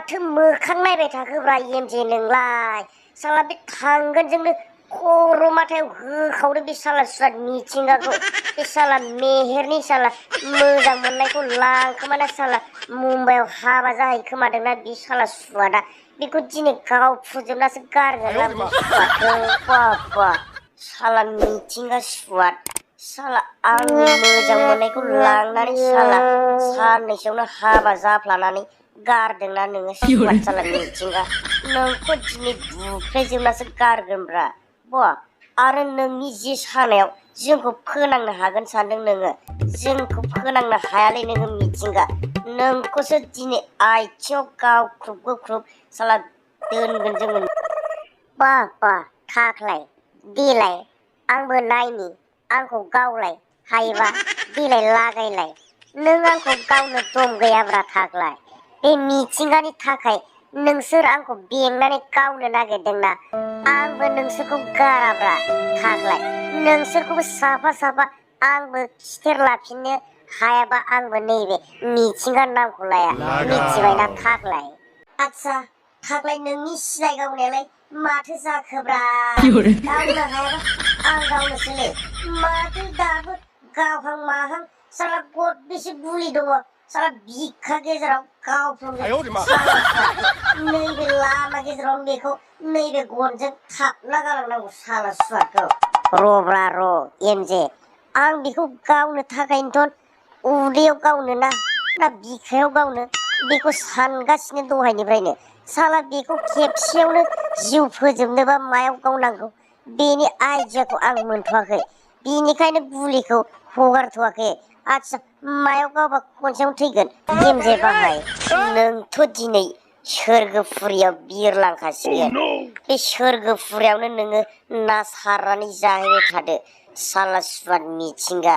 माथो मोखां नायबाय थाखोब्रा एमजे नोंलाय साला बे थांगोन जोंनो खर' माथायाव होखावदो बे साला सुवाद मिथिंगाखौ बे साला मेहेरनि साला मोजां मोननायखौ लांखोमाना साला मुम्बाइआव हाबा जाहैखोमादोंना बे साला सुवादा बेखौ दिनै गाव फुजोबनासो गारगोनलां बे सुवादखौ बाबा साला मिथिंगा सुवाद साला आंनि मोजां मोननायखौ लांनानै साला साननैसोआवनो हाबा जाफ्लानानै गारदोंना नोङो सुवाद साला मिथिंगा नोंखौ दिनै बुफ्लेजोबनासो गारगोनब्रा बा आरो नोंनि जे सानायाव जोंखौ फोनांनो हागोन सानदों नोङो जोंखौ फोनांनो हायालै नोङो मिथिंगा नोंखौसो दिनै आथिङाव गावख्रुब गुख्रुब साला दोनगोन जोङो बा थाख्लाय देलाय आंबो नायनि आंखौ गावलाय हायोबा देलाय लागायलाय नों आंखौ गावनो दम गैयाब्रा थाख्लाय बे मिथिंगानि थाखाय नोंसोर आंखौ बेंनानै गावनो नागिरदोंना आंबो नोंसोरखौ गाराब्रा थाख्लाय नोंसोरखौबो साफा साफा आंबो खिथेर लाफिननो हायाबा आंबो नैबे मिथिंगा नामखौ लाया मिथिबायना थाख्लाय आच्छा थाख्लाय नोंनि सिलाय गावनायालाय माथो जाखोब्रा गावनो हायाबा आं गावनोसैलै माथो दाबो गावहां माहां साला गदबेसे बुलि दङ साला बिखा गेजेराव गावफ्रामजोब नैबे लामा गेजेराव बेखौ नैबे गनजों थाबला गालांनांगौ साला सुवादखौ रब्रा र' एमजे आं बेखौ गावनो थाखायनोथ' उदैयाव गावनो ना बिखायाव गावनो बेखौ सानगासिनो दहायनिफ्रायनो साला बेखौ खेबसेयावनो जिउ फोजोबनोबा मायाव गावनांगौ बेनि आइडियाखौ आं मोनथ'वाखै बिनिखायनो गुलिखौ हगारथ'वाखै आच्छा मायाव गावबा खनसेयावनो थैगोन एमजे बाहाय नोंथ' दिनै सोरगोफुरियाव बिरलांखासिगोन बे सोरगोफुरियावनो नोङो ना सारनानै जाहैबाय थादो साला सुवाद मिथिंगा